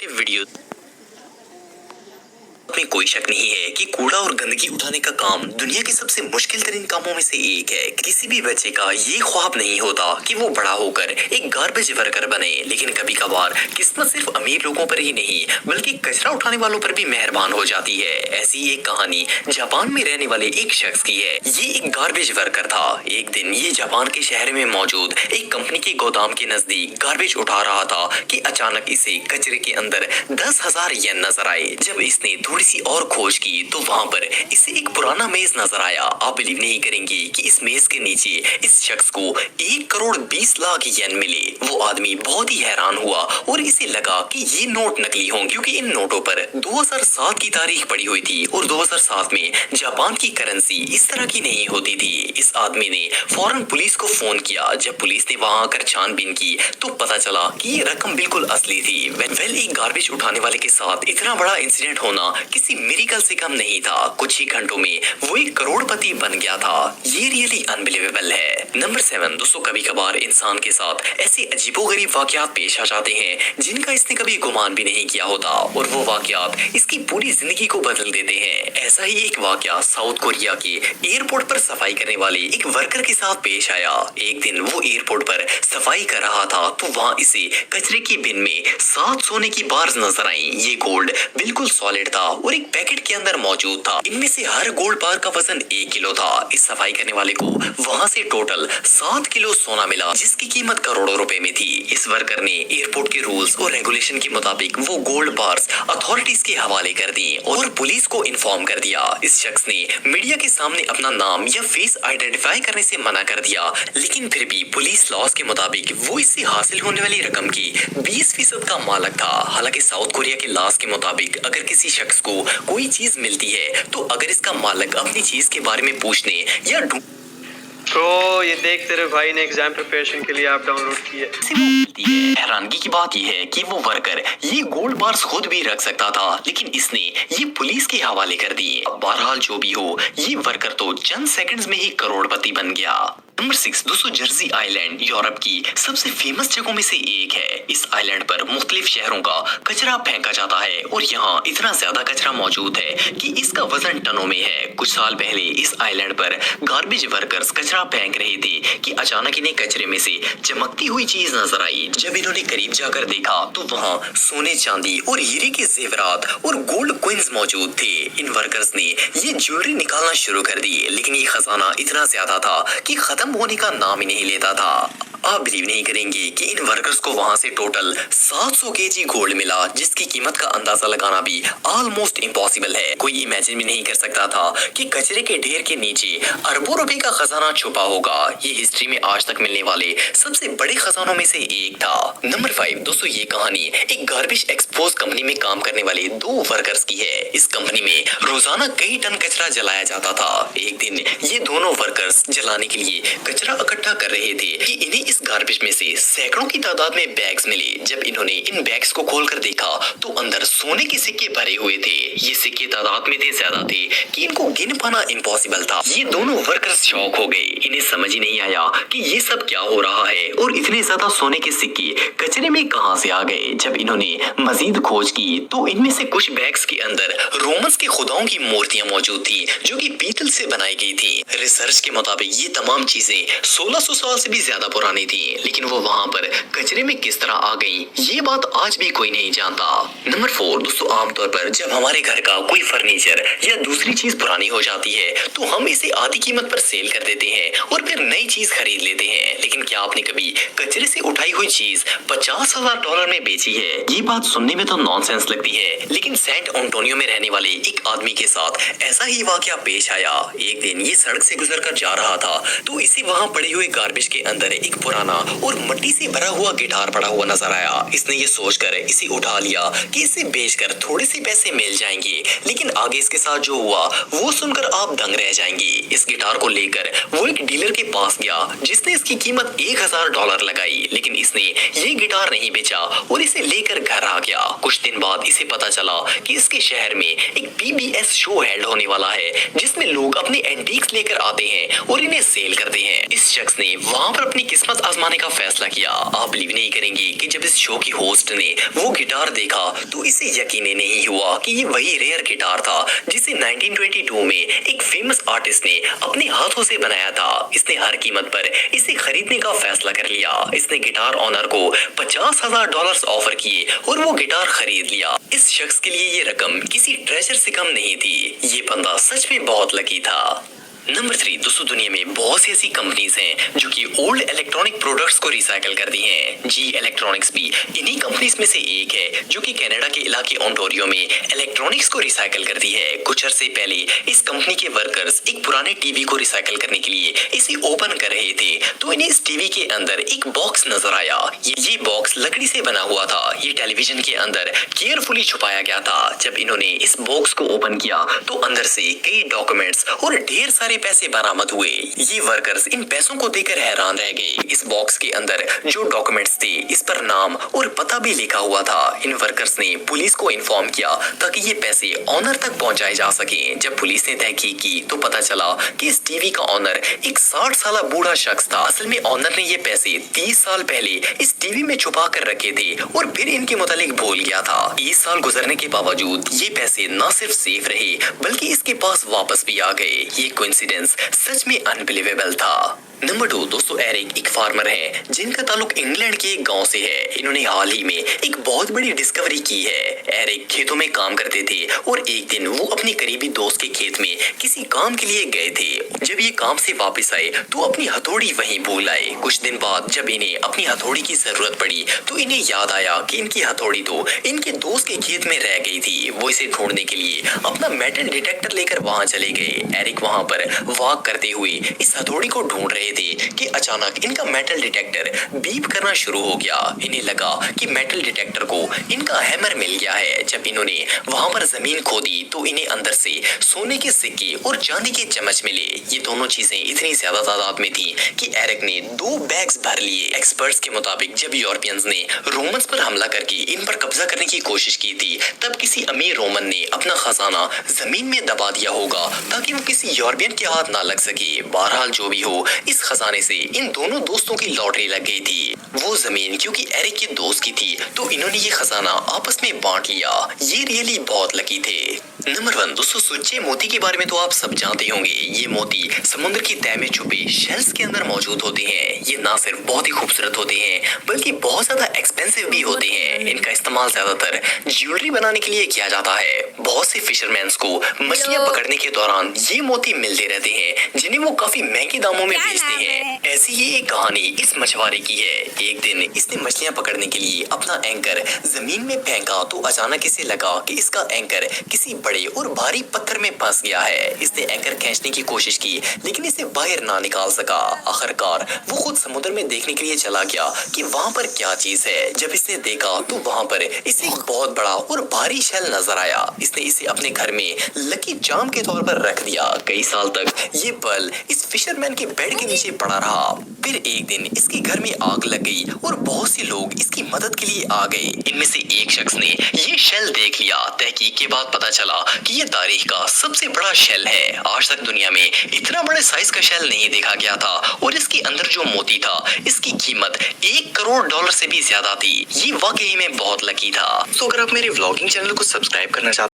Video में कोई शक नहीं है कि कूड़ा और गंदगी उठाने का काम दुनिया के सबसे मुश्किल तरीन कामों में से एक है। किसी भी बच्चे का ये ख्वाब नहीं होता कि वो बड़ा होकर एक गार्बेज वर्कर बने, लेकिन कभी कभार किस्मत सिर्फ अमीर लोगों पर ही नहीं बल्कि कचरा उठाने वालों पर भी मेहरबान हो जाती है। ऐसी एक कहानी जापान में रहने वाले एक शख्स की है। ये एक गार्बेज वर्कर था। एक दिन ये जापान के शहर में मौजूद एक कंपनी के गोदाम के नजदीक गार्बेज उठा रहा था कि अचानक इसे कचरे के अंदर 10,000 येन नजर आए। जब इसने थोड़ी सी और खोज की तो वहाँ पर इसे एक पुराना मेज नजर आया। आप बिलीव नहीं करेंगे कि इस मेज के नीचे इस शख्स को 1,20,00,000 येन मिले। वो आदमी बहुत ही हैरान हुआ और इसे लगा कि ये नोट नकली हों, क्योंकि इन नोटों पर 2007 की तारीख पड़ी हुई थी और 2007 में जापान की करेंसी इस तरह की नहीं होती थी। इस आदमी ने फौरन पुलिस को फोन किया। जब पुलिस ने वहाँ आकर छानबीन की तो पता चला कि ये रकम बिल्कुल असली थी। वेल एक गार्बेज उठाने वाले के साथ इतना बड़ा इंसिडेंट होना किसी मिरेकल से कम नहीं था। कुछ ही घंटों में वो एक करोड़पति बन गया था। ये रियली अनबिलीवेबल है। नंबर 7 दोस्तों, कभी कभार इंसान के साथ ऐसे अजीबोगरीब वाकयात पेश आ जाते हैं जिनका इसने कभी गुमान भी नहीं किया होता और वो वाकयात इसकी पूरी जिंदगी को बदल देते हैं। ऐसा ही एक वाकया साउथ कोरिया के एयरपोर्ट पर सफाई करने वाले एक वर्कर के साथ पेश आया। एक दिन वो एयरपोर्ट पर सफाई कर रहा था तो वहाँ इसे कचरे की बिन में 7 सोने की बार्स नजर आई। ये गोल्ड बिल्कुल सॉलिड था और एक पैकेट के अंदर मौजूद था। इनमें से हर गोल्ड बार का वजन 1 किलो था। इस सफाई करने वाले को वहाँ से टोटल 7 किलो सोना मिला, जिसकी कीमत करोड़ों रुपए में थी। इस वर्कर ने एयरपोर्ट के रूल्स और रेगुलेशन के मुताबिक वो गोल्ड बार्स अथॉरिटीज के हवाले कर दी और पुलिस को इन्फॉर्म कर दिया। इस शख्स ने मीडिया के सामने अपना नाम या फेस आइडेंटिफाई करने से मना कर दिया, लेकिन फिर भी पुलिस लॉस के मुताबिक वो इससे हासिल होने वाली रकम की 20% का मालिक था। हालांकि साउथ कोरिया के लॉस के मुताबिक अगर किसी शख्स को कोई चीज मिलती है तो अगर इसका मालिक अपनी चीज के बारे में पूछने या तो ये देख तेरे भाई ने एग्जाम प्रिपरेशन के लिए ऐप डाउनलोड की है। हैरानगी की बात यह है कि वो वर्कर ये गोल्ड बार्स खुद भी रख सकता था, लेकिन इसने ये पुलिस के हवाले कर दी। बहरहाल जो भी हो, ये वर्कर तो चंद सेकंड्स में ही करोड़पति बन गया। नंबर 6 दोस्तों, जर्सी आइलैंड यूरोप की सबसे फेमस जगहों में से एक है। इस आइलैंड पर मुख्तलिफ शहरों का कचरा फेंका जाता है और यहाँ इतना ज्यादा कचरा मौजूद है कि इसका वजन टनों में है। कुछ साल पहले इस आइलैंड पर गार्बेज वर्कर्स कचरा फेंक रहे थे कि अचानक इन्हें कचरे में से चमकती हुई चीज नजर आई। जब इन्होंने करीब जाकर देखा तो वहाँ सोने, चांदी और हीरे के जेवरात और गोल्ड कॉइन्स मौजूद थे। इन वर्कर्स ने ये ज्वेलरी निकालना शुरू कर दी, लेकिन ये खजाना इतना ज्यादा था कि खत्म होने का नाम ही नहीं लेता था। आप बिलीव नहीं करेंगे कि इन वर्कर्स को वहां से टोटल 700 केजी गोल्ड मिला, जिसकी कीमत का अंदाजा लगाना भी ऑलमोस्ट इम्पॉसिबल है। कोई इमेजिन भी नहीं कर सकता था कि कचरे के ढेर के नीचे अरबों रुपए का खजाना छुपा होगा। ये हिस्ट्री में आज तक मिलने वाले सबसे बड़े खजानों में से एक था। नंबर 5 दोस्तों, ये कहानी एक गार्बेज एक्सपोज कंपनी में काम करने वाले 2 वर्कर्स की है। इस कंपनी में रोजाना कई टन कचरा जलाया जाता था। एक दिन ये दोनों वर्कर्स जलाने के लिए कचरा इकट्ठा कर रहे थे कि इन्हें इस गार्बेज में से सैकड़ों की तादाद में बैग्स मिले। जब इन्होंने इन बैग्स को खोलकर देखा तो अंदर सोने के सिक्के भरे हुए थे। ये सिक्के तादाद में इतने ज्यादा थे कि इनको गिन पाना इम्पॉसिबल था। ये दोनों वर्कर्स शॉक हो गए। इन्हें समझ ही नहीं आया कि ये सब क्या हो रहा है और इतने ज्यादा सोने के सिक्के कचरे में कहां से आ गए। जब इन्होंने मजीद खोज की तो इनमें से कुछ बैग्स के अंदर रोमन्स के खुदाओं की मूर्तियां मौजूद थी, जो कि पीतल से बनाई गई थी। रिसर्च के मुताबिक ये तमाम चीजें 1600 साल से भी ज्यादा पुरानी थी, लेकिन वो वहाँ पर कचरे में किस तरह आ गई, ये बात आज भी कोई नहीं जानता। नंबर 4 दोस्तों, आमतौर पर जब हमारे घर का कोई फर्नीचर या दूसरी चीज पुरानी हो जाती है तो हम इसे आधी कीमत पर सेल कर देते हैं और फिर नई चीज खरीद लेते हैं। लेकिन क्या आपने कभी कचरे से उठाई हुई चीज $50,000 में बेची है? ये बात सुनने में तो नॉनसेंस लगती है, लेकिन सेंट एंटोनियो में रहने वाले एक आदमी के साथ ऐसा ही वाकया पेश आया। एक दिन ये सड़क से गुजरकर जा रहा था तो इसे वहाँ पड़े हुए गार्बेज के अंदर एक पुराना और मिट्टी से भरा हुआ गिटार पड़ा हुआ नजर आया। इसने ये सोचकर इसे उठा लिया कि इसे बेचकर थोड़े से पैसे मिल जाएंगे, लेकिन आगे इसके साथ जो हुआ वो सुनकर आप दंग रह जाएंगे। इस गिटार को लेकर वो एक डीलर के पास गया जिसने इसकी कीमत $1,000 लगाई, लेकिन इसने ये गिटार नहीं बेचा और इसे लेकर घर आ गया। कुछ दिन बाद इसे पता चला कि इसके शहर में एक PBS शो हेल्ड होने वाला है जिसमें लोग अपने एंटीक्स लेकर आते हैं और इन्हें सेल करते हैं। इस शख्स ने वहाँ पर अपनी किस्मत आजमाने का फैसला किया। आप बिलीव नहीं करेंगे कि जब इस शो की होस्ट ने वो गिटार देखा तो इसे यकीन ही नहीं हुआ कि ये वही रेयर गिटार था जिसे 1922 में एक फेमस आर्टिस्ट ने अपने हाथों से बनाया था। इसने हर कीमत पर इसे खरीदने का फैसला कर लिया। इसने गिटार ऑनर को $50,000 ऑफर किए और वो गिटार खरीद लिया। इस शख्स के लिए ये रकम किसी ट्रेजर से कम नहीं थी। ये बंदा सच में बहुत लकी था। नंबर 3, दोस्तों दुनिया में बहुत सी ऐसी कंपनीज हैं जो कि ओल्ड इलेक्ट्रॉनिक प्रोडक्ट्स को रिसाइकल करती हैं। जी इलेक्ट्रॉनिक्स भी इन्हीं कंपनीज में से एक है जो कि कनाडा के इलाके ओंटारियो में इलेक्ट्रॉनिक्स को रिसाइकल करती है। कुछ अरसे पहले इस कंपनी के वर्कर्स एक पुराने टीवी को रिसाइकल करने के लिए इसे ओपन कर रहे थे तो इन्हें इस टीवी के अंदर एक बॉक्स नजर आया। ये बॉक्स लकड़ी से बना हुआ था। ये टेलीविजन के अंदर केयरफुली छुपाया गया था। जब इन्होंने इस बॉक्स को ओपन किया तो अंदर से कई डॉक्यूमेंट्स और ढेर सारे पैसे बरामद हुए। ये वर्कर्स इन पैसों को देखकर हैरान रह गए। इस बॉक्स के अंदर जो डॉक्यूमेंट्स थे इस पर नाम और पता भी लिखा हुआ था। इन वर्कर्स ने पुलिस को इन्फॉर्म किया ताकि ये पैसे ऑनर तक पहुंचाए जा सके। जब पुलिस ने तहकीक की तो पता चला कि इस टीवी का ऑनर एक 60 साल बूढ़ा शख्स था। असल में ऑनर ने ये पैसे 30 साल पहले इस टीवी में छुपा कर रखे थे और फिर इनके मुतालिक भूल गया था। 30 साल गुजरने के बावजूद ये पैसे न सिर्फ सेफ रहे बल्कि इसके पास वापस भी आ गए। ये कोइंसिडेंस सच में अनबिलीवेबल था। नंबर 2, दोस्तों एरिक एक फार्मर है जिनका ताल्लुक इंग्लैंड के एक गांव से है। इन्होंने हाल ही में एक बहुत बड़ी डिस्कवरी की है। एरिक खेतों में काम करते थे और एक दिन वो अपने करीबी दोस्त के खेत में किसी काम के लिए गए थे। जब ये काम से वापस आए तो अपनी हथौड़ी वहीं भूल आए। कुछ दिन बाद जब इन्हें अपनी हथौड़ी की जरूरत पड़ी तो इन्हें याद आया कि इनकी हथौड़ी तो इनके दोस्त के खेत में रह गई थी। वो इसे ढूंढने के लिए अपना मेटल डिटेक्टर लेकर वहां चले गए। एरिक वहां पर वॉक करते हुए इस हथौड़ी को ढूंढ रहे थे कि अचानक इनका मेटल डिटेक्टर बीप करना शुरू हो गया। इन्हें लगा कि मेटल डिटेक्टर को इनका हैमर मिल गया है। जब इन्होंने वहां पर जमीन खोदी तो इन्हें अंदर से सोने के सिक्के और चांदी के चम्मच मिले। ये दोनों चीजें इतनी ज्यादा तादाद में थी कि एरिक ने 2 बैग्स भर लिए। एक्सपर्ट्स के मुताबिक जब यूरोपियंस ने रोमन्स पर हमला करके इन पर कब्जा करने की कोशिश की थी तब किसी अमीर रोमन ने अपना खजाना जमीन में दबा दिया होगा ताकि वो किसी यूरोपियन के हाथ ना लग सके। बहरहाल जो भी हो इस खजाने से इन दोनों दोस्तों की लॉटरी लग गई थी। वो जमीन क्योंकि एरिक के दोस्त की थी तो इन्होंने ये खजाना आपस में बांट लिया। ये रियली बहुत लकी थे। नंबर 1, दोस्तों सुच्चे मोती के बारे में तो आप सब जानते होंगे। ये मोती समुद्र की तह में छुपे शेल्स के अंदर मौजूद होते हैं। ये ना सिर्फ बहुत ही खूबसूरत होते हैं बल्कि बहुत ज्यादा एक्सपेंसिव भी होते हैं। इनका इस्तेमाल ज्यादातर ज्वेलरी बनाने के लिए किया जाता है। बहुत से फिशरमैन्स को मछलियां पकड़ने के दौरान ये मोती मिलते रहते हैं जिन्हें वो काफी महंगे दामों में बेचते हैं। ऐसी ही एक कहानी इस मछुआरे की है। एक दिन इसने मछलियां पकड़ने के लिए अपना एंकर जमीन में फेंका तो अचानक इसे लगा कि इसका एंकर किसी बड़े और भारी पत्थर में फंस गया है। इसने एंकर खींचने की कोशिश की लेकिन इसे बाहर ना निकाल सका। आखिरकार वो खुद समुद्र में देखने के लिए चला गया कि वहाँ पर क्या चीज है। जब इसने देखा तो वहाँ पर इसे एक बहुत बड़ा और भारी शेल नजर आया। इसने इसे अपने घर में लकी चार्म के तौर पर रख दिया। कई साल तक ये पल इस फिशरमैन के बेड के नीचे पड़ा रहा। फिर एक दिन इसके घर में आग लग गई और बहुत से लोग इसकी मदद के लिए आ गए। इनमें से एक शख्स ने ये शेल देख लिया। तहकीक के बाद पता चला कि ये तारीख का सबसे बड़ा शेल है। आज तक दुनिया में इतना बड़े साइज का शेल नहीं देखा गया था और इसके अंदर जो मोती था इसकी कीमत $1 करोड़ से भी ज्यादा थी। ये वाकई में बहुत लकी था। तो अगर आप मेरे व्लॉगिंग चैनल को सब्सक्राइब करना चाहते